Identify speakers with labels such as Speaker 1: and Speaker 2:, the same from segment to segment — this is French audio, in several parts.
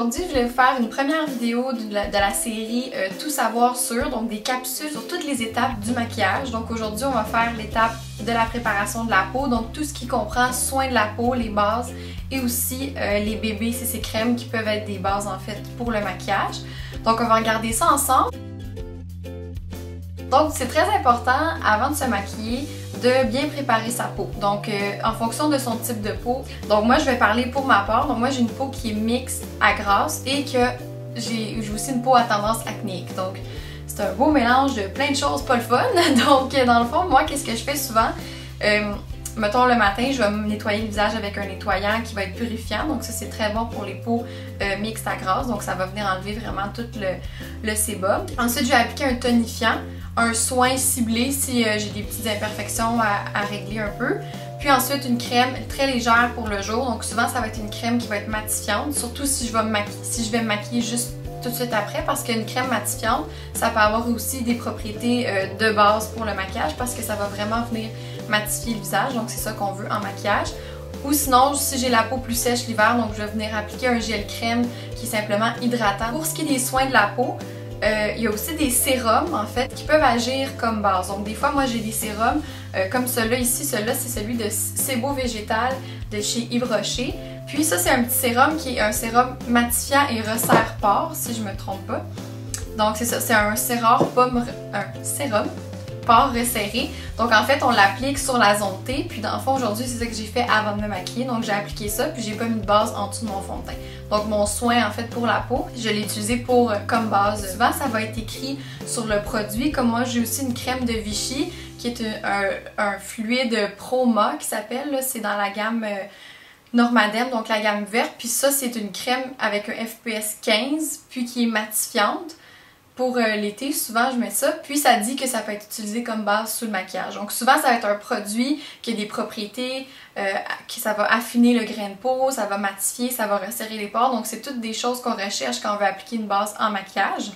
Speaker 1: aujourd'hui, je vais vous faire une première vidéo de la série Tout savoir sur, donc des capsules sur toutes les étapes du maquillage. Donc aujourd'hui, on va faire l'étape de la préparation de la peau, donc tout ce qui comprend soin de la peau, les bases et aussi les bébés CC crèmes qui peuvent être des bases en fait pour le maquillage. Donc on va regarder ça ensemble. Donc c'est très important avant de se maquiller de bien préparer sa peau, donc en fonction de son type de peau. Donc moi je vais parler pour ma part, donc moi j'ai une peau qui est mixte à grasse et que j'ai aussi une peau à tendance acnéique, donc c'est un beau mélange de plein de choses pas le fun. Donc dans le fond, moi qu'est-ce que je fais souvent, mettons le matin je vais me nettoyer le visage avec un nettoyant qui va être purifiant, donc ça c'est très bon pour les peaux mixtes à grasse, donc ça va venir enlever vraiment tout le sébum. Ensuite je vais appliquer un tonifiant, un soin ciblé si j'ai des petites imperfections à régler un peu. Puis ensuite une crème très légère pour le jour, donc souvent ça va être une crème qui va être matifiante, surtout si je vais me maquiller juste tout de suite après, parce qu'une crème matifiante, ça peut avoir aussi des propriétés de base pour le maquillage parce que ça va vraiment venir matifier le visage, donc c'est ça qu'on veut en maquillage. Ou sinon, si j'ai la peau plus sèche l'hiver, donc je vais venir appliquer un gel crème qui est simplement hydratant. Pour ce qui est des soins de la peau, il y a aussi des sérums en fait qui peuvent agir comme base. Donc des fois moi j'ai des sérums comme celui-là ici, celui-là c'est celui de Sebo Végétal de chez Yves Rocher. Puis ça c'est un petit sérum qui est un sérum matifiant et resserre pores si je me trompe pas. Donc c'est ça, c'est un sérum pores resserré. Donc en fait on l'applique sur la zone T, puis dans le fond aujourd'hui c'est ça que j'ai fait avant de me maquiller, donc j'ai appliqué ça puis j'ai pas mis de base en dessous de mon fond de teint. Donc mon soin en fait pour la peau, je l'ai utilisé comme base. Souvent ça va être écrit sur le produit, comme moi j'ai aussi une crème de Vichy qui est un fluide Proma qui s'appelle, c'est dans la gamme Normadem, donc la gamme verte, puis ça c'est une crème avec un FPS 15 puis qui est matifiante. Pour l'été, souvent je mets ça, puis ça dit que ça peut être utilisé comme base sous le maquillage. Donc souvent ça va être un produit qui a des propriétés, ça va affiner le grain de peau, ça va matifier, ça va resserrer les pores. Donc c'est toutes des choses qu'on recherche quand on veut appliquer une base en maquillage.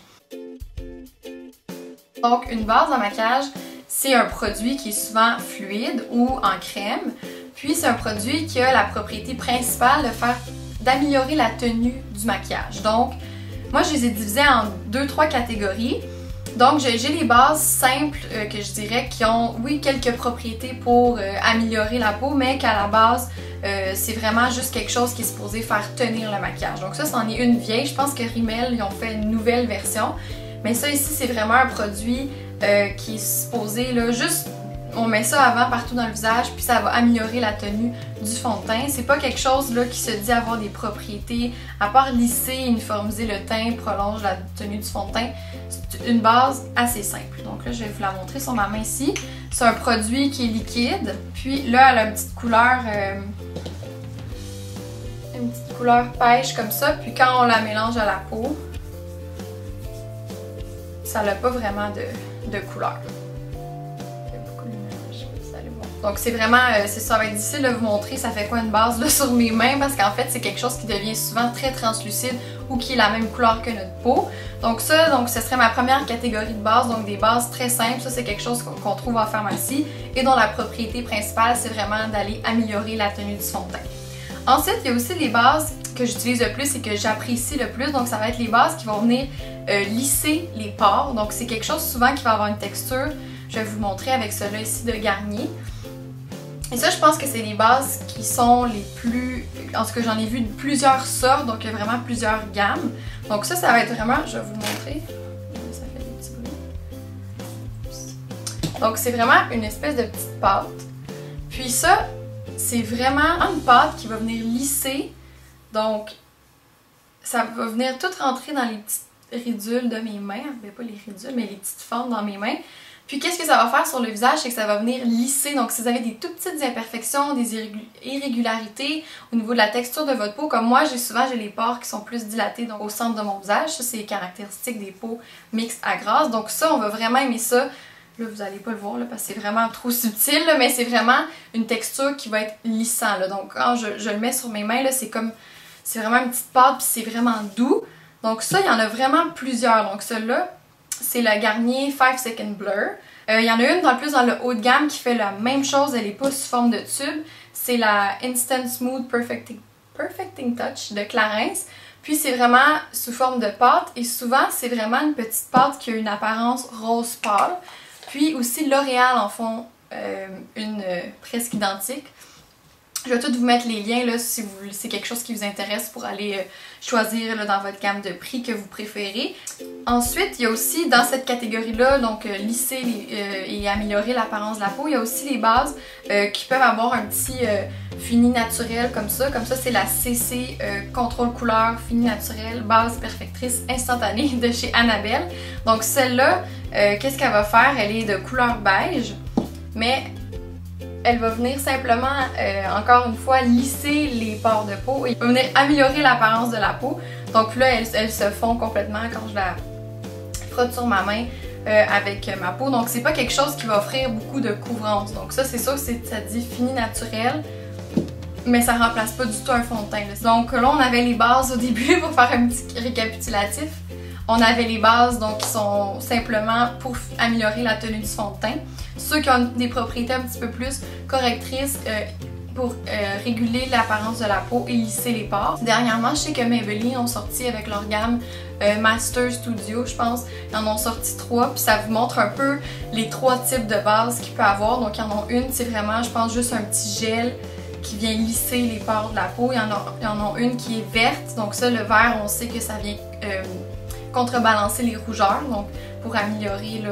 Speaker 1: Donc une base en maquillage, c'est un produit qui est souvent fluide ou en crème. Puis c'est un produit qui a la propriété principale d'améliorer la tenue du maquillage. Donc moi, je les ai divisés en 2-3 catégories. Donc, j'ai les bases simples que je dirais qui ont, oui, quelques propriétés pour améliorer la peau, mais qu'à la base, c'est vraiment juste quelque chose qui est supposé faire tenir le maquillage. Donc ça, c'en est une vieille. Je pense que Rimmel, ils ont fait une nouvelle version. Mais ça ici, c'est vraiment un produit qui est supposé, là, juste... On met ça avant partout dans le visage, puis ça va améliorer la tenue du fond de teint. C'est pas quelque chose là, qui se dit avoir des propriétés, à part lisser, uniformiser le teint, prolonge la tenue du fond de teint. C'est une base assez simple. Donc là, je vais vous la montrer sur ma main ici. C'est un produit qui est liquide, puis là, elle a une petite couleur pêche comme ça, puis quand on la mélange à la peau, ça n'a pas vraiment de couleur. Donc c'est vraiment, ça va être difficile de vous montrer ça fait quoi une base là, sur mes mains, parce qu'en fait c'est quelque chose qui devient souvent très translucide ou qui est la même couleur que notre peau. Donc ça, ce serait ma première catégorie de base, donc des bases très simples. Ça c'est quelque chose qu'on trouve en pharmacie et dont la propriété principale c'est vraiment d'aller améliorer la tenue du fond de teint. Ensuite il y a aussi les bases que j'utilise le plus et que j'apprécie le plus, donc ça va être les bases qui vont venir lisser les pores. Donc c'est quelque chose souvent qui va avoir une texture, je vais vous montrer avec celui-là ici de Garnier. Et ça, je pense que c'est les bases qui sont les plus... En tout cas, j'en ai vu plusieurs sortes, donc il y a vraiment plusieurs gammes. Donc ça va être vraiment... Je vais vous le montrer. Ça fait des petits bruits. Donc c'est vraiment une espèce de petite pâte. Puis ça, c'est vraiment une pâte qui va venir lisser. Donc, ça va venir tout rentrer dans les petites ridules de mes mains. Ben, pas les ridules, mais les petites fentes dans mes mains. Puis qu'est-ce que ça va faire sur le visage, c'est que ça va venir lisser. Donc si vous avez des tout petites imperfections, des irrégularités au niveau de la texture de votre peau, comme moi souvent j'ai les pores qui sont plus dilatés donc au centre de mon visage. Ça c'est caractéristique des peaux mixtes à grasse. Donc ça, on va vraiment aimer ça. Là vous n'allez pas le voir là, parce que c'est vraiment trop subtil, là, mais c'est vraiment une texture qui va être lissant. Là. Donc quand je le mets sur mes mains, c'est vraiment une petite pâte puis c'est vraiment doux. Donc ça, il y en a vraiment plusieurs. Donc celle-là, c'est la Garnier 5 Second Blur. Il y en a une dans le haut de gamme qui fait la même chose, elle n'est pas sous forme de tube. C'est la Instant Smooth Perfecting Touch de Clarins. Puis c'est vraiment sous forme de pâte et souvent c'est vraiment une petite pâte qui a une apparence rose pâle. Puis aussi L'Oréal en font une presque identique. Je vais tout vous mettre les liens là, si c'est quelque chose qui vous intéresse pour aller choisir là, dans votre gamme de prix que vous préférez. Ensuite, il y a aussi dans cette catégorie-là, donc lisser et améliorer l'apparence de la peau, il y a aussi les bases qui peuvent avoir un petit fini naturel comme ça. Comme ça, c'est la CC Contrôle Couleur Fini Naturel Base Perfectrice Instantanée de chez Annabelle. Donc celle-là, qu'est-ce qu'elle va faire? Elle est de couleur beige, mais elle va venir simplement, encore une fois, lisser les pores de peau et venir améliorer l'apparence de la peau. Donc là, elle se fond complètement quand je la frotte sur ma main avec ma peau. Donc c'est pas quelque chose qui va offrir beaucoup de couvrance. Donc ça, c'est sûr que ça dit fini naturel, mais ça remplace pas du tout un fond de teint. Donc là, on avait les bases au début pour faire un petit récapitulatif. On avait les bases donc qui sont simplement pour améliorer la tenue du fond de teint. Ceux qui ont des propriétés un petit peu plus correctrices pour réguler l'apparence de la peau et lisser les pores. Dernièrement, je sais que Maybelline ont sorti avec leur gamme Master Studio, je pense. Ils en ont sorti 3, puis ça vous montre un peu les 3 types de bases qu'il peut avoir. Donc, il y en a une, c'est vraiment, je pense, juste un petit gel qui vient lisser les pores de la peau. Il y en a une qui est verte. Donc ça, le vert, on sait que ça vient contrebalancer les rougeurs, donc pour améliorer,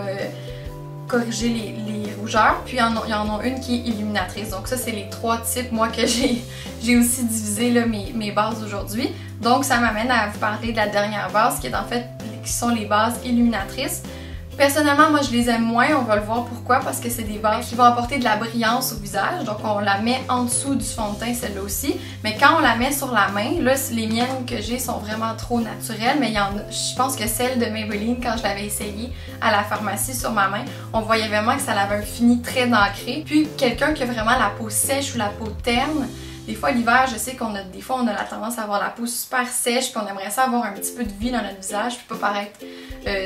Speaker 1: corriger les rougeurs. Puis il y en a une qui est illuminatrice. Donc ça, c'est les 3 types, moi, que j'ai aussi divisé là, mes bases aujourd'hui. Donc ça m'amène à vous parler de la dernière base, qui est en fait, qui sont les bases illuminatrices. Personnellement, moi je les aime moins, on va le voir pourquoi, parce que c'est des bases qui vont apporter de la brillance au visage, donc on la met en dessous du fond de teint, celle-là aussi, mais quand on la met sur la main, là les miennes que j'ai sont vraiment trop naturelles, mais il y en a, je pense que celle de Maybelline, quand je l'avais essayée à la pharmacie sur ma main, on voyait vraiment que ça avait un fini très ancré. Puis quelqu'un qui a vraiment la peau sèche ou la peau terne, des fois l'hiver, je sais des fois on a la tendance à avoir la peau super sèche, puis on aimerait ça avoir un petit peu de vie dans notre visage, puis pas paraître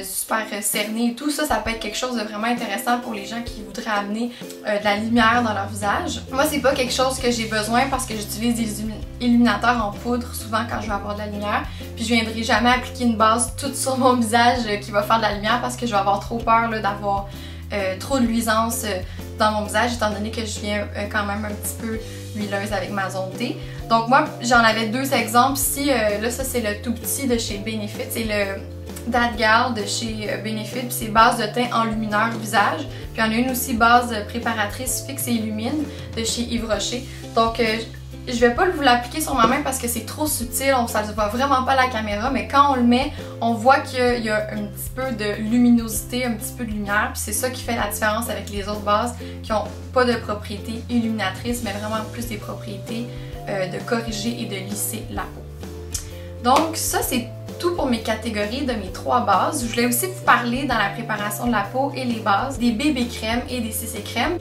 Speaker 1: super cerné et tout. Ça peut être quelque chose de vraiment intéressant pour les gens qui voudraient amener de la lumière dans leur visage. Moi, c'est pas quelque chose que j'ai besoin parce que j'utilise des illuminateurs en poudre souvent quand je veux avoir de la lumière, puis je viendrai jamais appliquer une base toute sur mon visage qui va faire de la lumière parce que je vais avoir trop peur d'avoir trop de luisance dans mon visage, étant donné que je viens quand même un petit peu huileuse avec ma zone T. Donc moi, j'en avais 2 exemples ici. Là, ça c'est le tout petit de chez Benefit. C'est le That Gal de chez Benefit. Puis c'est base de teint enlumineur visage. Puis il y en a une aussi base préparatrice fixe et illumine de chez Yves Rocher. Donc je vais pas vous l'appliquer sur ma main parce que c'est trop subtil, ça se voit vraiment pas à la caméra, mais quand on le met, on voit qu'il y a un petit peu de luminosité, un petit peu de lumière, puis c'est ça qui fait la différence avec les autres bases qui ont pas de propriétés illuminatrices, mais vraiment plus des propriétés de corriger et de lisser la peau. Donc ça, c'est tout pour mes catégories de mes 3 bases. Je voulais aussi vous parler dans la préparation de la peau et les bases des bébés crèmes et des CC crèmes.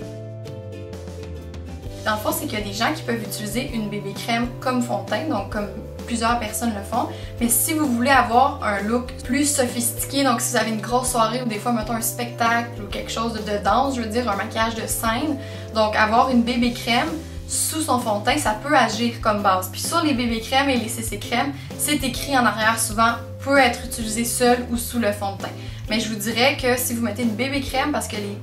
Speaker 1: Dans le fond, c'est qu'il y a des gens qui peuvent utiliser une bébé crème comme fond de teint, donc comme plusieurs personnes le font. Mais si vous voulez avoir un look plus sophistiqué, donc si vous avez une grosse soirée ou des fois, mettons un spectacle ou quelque chose de danse, je veux dire un maquillage de scène, donc avoir une bébé crème sous son fond de teint, ça peut agir comme base. Puis sur les bébé crèmes et les CC crèmes, c'est écrit en arrière souvent peut être utilisé seul ou sous le fond de teint. Mais je vous dirais que si vous mettez une bébé crème, parce que les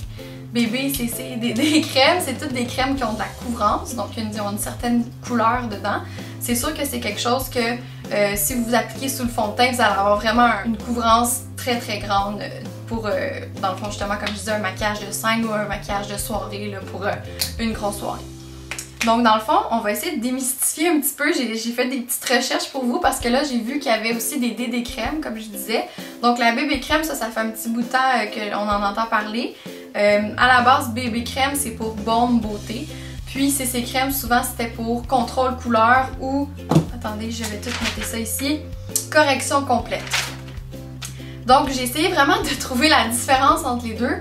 Speaker 1: bébé, CC, des crèmes, c'est toutes des crèmes qui ont de la couvrance, donc ils ont une certaine couleur dedans. C'est sûr que c'est quelque chose que si vous vous appliquez sous le fond de teint, vous allez avoir vraiment une couvrance très très grande pour, dans le fond justement, comme je disais, un maquillage de scène ou un maquillage de soirée là, pour une grosse soirée. Donc dans le fond, on va essayer de démystifier un petit peu. J'ai fait des petites recherches pour vous parce que là j'ai vu qu'il y avait aussi des DD crèmes, comme je disais. Donc la bébé crème, ça fait un petit bout de temps qu'on en entend parler. À la base, bébé crème, c'est pour baume beauté. Puis CC crème, souvent c'était pour contrôle couleur ou, attendez, je vais tout mettre ça ici, correction complète. Donc j'ai essayé vraiment de trouver la différence entre les deux.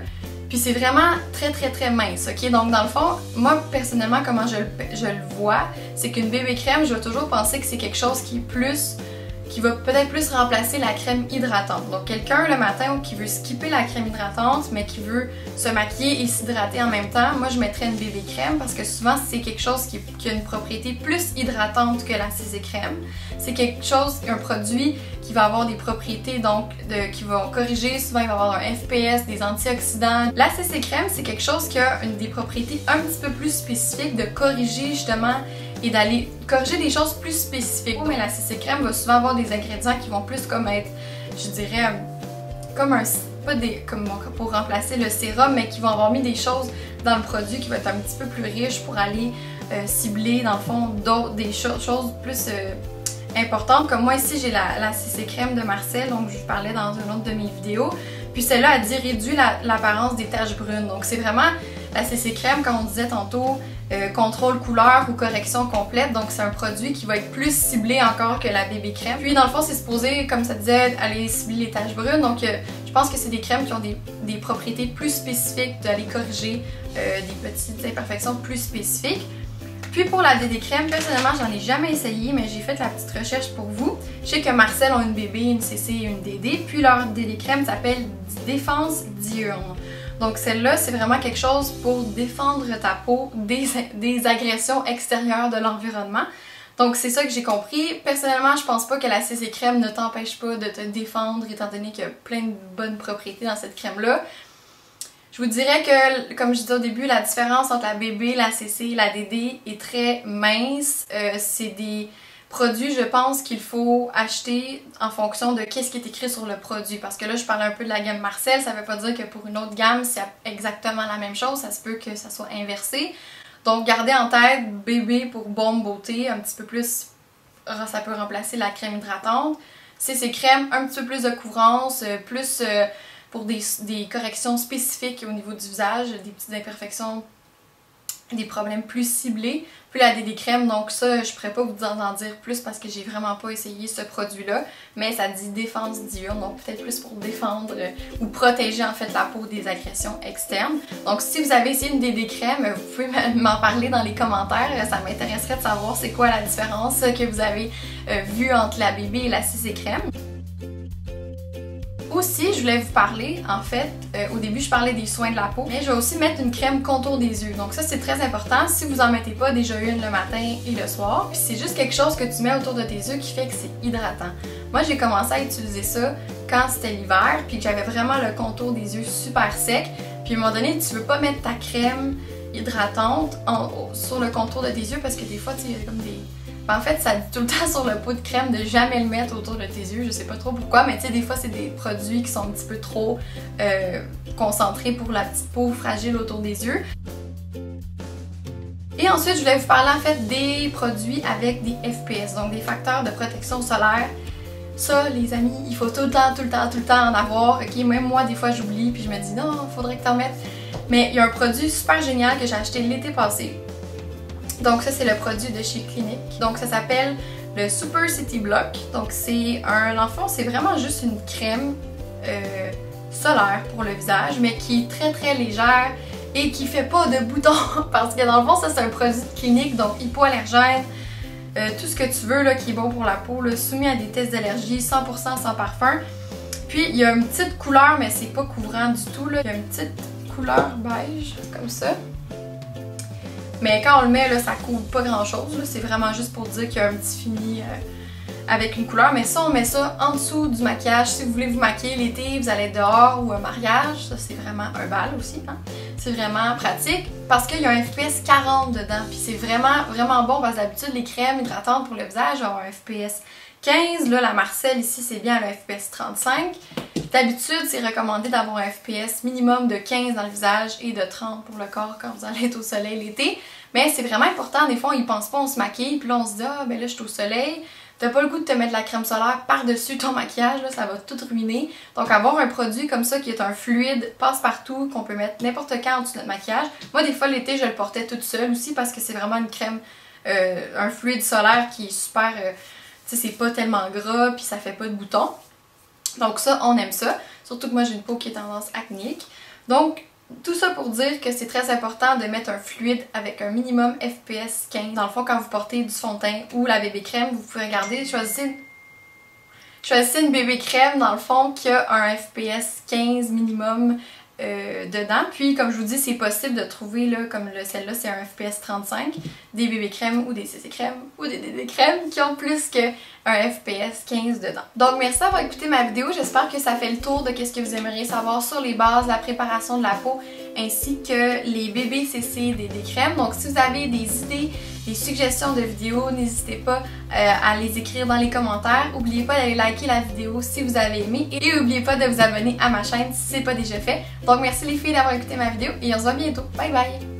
Speaker 1: Puis c'est vraiment très très très mince, ok? Donc dans le fond, moi personnellement, comment je le vois, c'est qu'une bébé crème, je vais toujours penser que c'est quelque chose qui qui va peut-être plus remplacer la crème hydratante. Donc quelqu'un le matin qui veut skipper la crème hydratante mais qui veut se maquiller et s'hydrater en même temps, moi je mettrais une bébé crème parce que souvent c'est quelque chose qui a une propriété plus hydratante que la CC crème. C'est quelque chose, un produit qui va avoir des propriétés donc qui va corriger, souvent il va avoir un FPS, des antioxydants. La CC crème c'est quelque chose qui a des propriétés un petit peu plus spécifiques de corriger justement et d'aller corriger des choses plus spécifiques. Mais la CC crème va souvent avoir des ingrédients qui vont plus comme être, je dirais, comme un, pas des, comme pour remplacer le sérum, mais qui vont avoir mis des choses dans le produit qui va être un petit peu plus riche pour aller cibler dans le fond des choses plus importantes. Comme moi ici j'ai la CC crème de Marcel, donc je vous parlais dans une autre de mes vidéos. Puis celle-là a dit réduit l'apparence des taches brunes. Donc c'est vraiment la CC crème, comme on disait tantôt, contrôle couleur ou correction complète. Donc c'est un produit qui va être plus ciblé encore que la bébé crème. Puis dans le fond c'est supposé, comme ça disait, aller cibler les taches brunes. Donc je pense que c'est des crèmes qui ont des propriétés plus spécifiques, d'aller corriger des petites imperfections plus spécifiques. Puis pour la DD crème, personnellement j'en ai jamais essayé, mais j'ai fait la petite recherche pour vous. Je sais que Marcel ont une bébé, une CC et une DD, puis leur DD crème s'appelle Défense Diurne. Donc celle-là, c'est vraiment quelque chose pour défendre ta peau des agressions extérieures de l'environnement. Donc c'est ça que j'ai compris. Personnellement, je pense pas que la CC crème ne t'empêche pas de te défendre étant donné qu'il y a plein de bonnes propriétés dans cette crème-là. Je vous dirais que, comme je disais au début, la différence entre la bébé, la CC et la DD est très mince. C'est des produits, je pense, qu'il faut acheter en fonction de qu'est-ce qui est écrit sur le produit. Parce que là, je parlais un peu de la gamme Marcel, ça veut pas dire que pour une autre gamme, c'est exactement la même chose. Ça se peut que ça soit inversé. Donc, gardez en tête bébé pour Baume Beauté, un petit peu plus, ça peut remplacer la crème hydratante. CC crème, un petit peu plus de couvrance, plus pour des corrections spécifiques au niveau du visage, des petites imperfections, des problèmes plus ciblés. Puis la DD crème, donc ça, je pourrais pas vous en dire plus parce que j'ai vraiment pas essayé ce produit-là, mais ça dit défense diurne, donc peut-être plus pour défendre ou protéger en fait la peau des agressions externes. Donc si vous avez essayé une DD crème, vous pouvez m'en parler dans les commentaires, ça m'intéresserait de savoir c'est quoi la différence que vous avez vue entre la bébé et la CC crème. Aussi, je voulais vous parler, en fait, au début je parlais des soins de la peau, mais je vais aussi mettre une crème contour des yeux. Donc ça c'est très important, si vous en mettez pas déjà une le matin et le soir, puis c'est juste quelque chose que tu mets autour de tes yeux qui fait que c'est hydratant. Moi j'ai commencé à utiliser ça quand c'était l'hiver, puis que j'avais vraiment le contour des yeux super sec, puis à un moment donné tu veux pas mettre ta crème hydratante sur le contour de tes yeux parce que des fois tu sais, il y a comme des... En fait, ça dit tout le temps sur le pot de crème de jamais le mettre autour de tes yeux, je sais pas trop pourquoi, mais tu sais, des fois c'est des produits qui sont un petit peu trop concentrés pour la petite peau fragile autour des yeux. Et ensuite, je voulais vous parler en fait des produits avec des FPS, donc des facteurs de protection solaire. Ça, les amis, il faut tout le temps en avoir. Ok, même moi, des fois, j'oublie puis je me dis non, faudrait que t'en mettes. Mais il y a un produit super génial que j'ai acheté l'été passé. Donc ça c'est le produit de chez Clinique. Donc ça s'appelle le Super City Block. Donc c'est dans le fond c'est vraiment juste une crème solaire pour le visage, mais qui est très très légère et qui fait pas de boutons parce que dans le fond ça c'est un produit de Clinique, donc hypoallergène, tout ce que tu veux là, qui est bon pour la peau, là, soumis à des tests d'allergie, 100% sans parfum. Puis il y a une petite couleur, mais c'est pas couvrant du tout là. Il y a une petite couleur beige comme ça. Mais quand on le met, là, ça couvre pas grand chose. C'est vraiment juste pour dire qu'il y a un petit fini avec une couleur. Mais ça, on met ça en dessous du maquillage. Si vous voulez vous maquiller l'été, vous allez être dehors ou un mariage. Ça, c'est vraiment un bal aussi. Hein? C'est vraiment pratique parce qu'il y a un FPS 40 dedans. Puis c'est vraiment, vraiment bon parce que d'habitude, les crèmes hydratantes pour le visage ont un FPS 15. Là, la Marcel ici, c'est bien le FPS 35. D'habitude, c'est recommandé d'avoir un FPS minimum de 15 dans le visage et de 30 pour le corps quand vous allez être au soleil l'été. Mais c'est vraiment important, des fois on y pense pas, on se maquille, puis là on se dit « Ah, ben là je suis au soleil ». T'as pas le goût de te mettre de la crème solaire par-dessus ton maquillage, là, ça va tout ruiner. Donc avoir un produit comme ça qui est un fluide passe-partout, qu'on peut mettre n'importe quand en dessous de notre maquillage. Moi des fois l'été je le portais toute seule aussi parce que c'est vraiment une crème, un fluide solaire qui est super, tu sais c'est pas tellement gras puis ça fait pas de boutons. Donc ça, on aime ça. Surtout que moi, j'ai une peau qui est tendance acnéique. Donc, tout ça pour dire que c'est très important de mettre un fluide avec un minimum FPS 15. Dans le fond, quand vous portez du fond de teint ou la bébé crème, vous pouvez regarder, choisissez choisissez une bébé crème dans le fond qui a un FPS 15 minimum dedans. Puis comme je vous dis, c'est possible de trouver là, comme celle-là c'est un FPS 35, des bébés crèmes ou des CC crèmes ou des DD crèmes qui ont plus que un FPS 15 dedans. Donc merci d'avoir écouté ma vidéo, j'espère que ça fait le tour de ce que vous aimeriez savoir sur les bases, la préparation de la peau ainsi que les bébés CC DD crèmes. Donc si vous avez des idées, des suggestions de vidéos, n'hésitez pas à les écrire dans les commentaires. N'oubliez pas d'aller liker la vidéo si vous avez aimé et n'oubliez pas de vous abonner à ma chaîne si ce n'est pas déjà fait. Donc merci les filles d'avoir écouté ma vidéo et on se voit bientôt. Bye bye!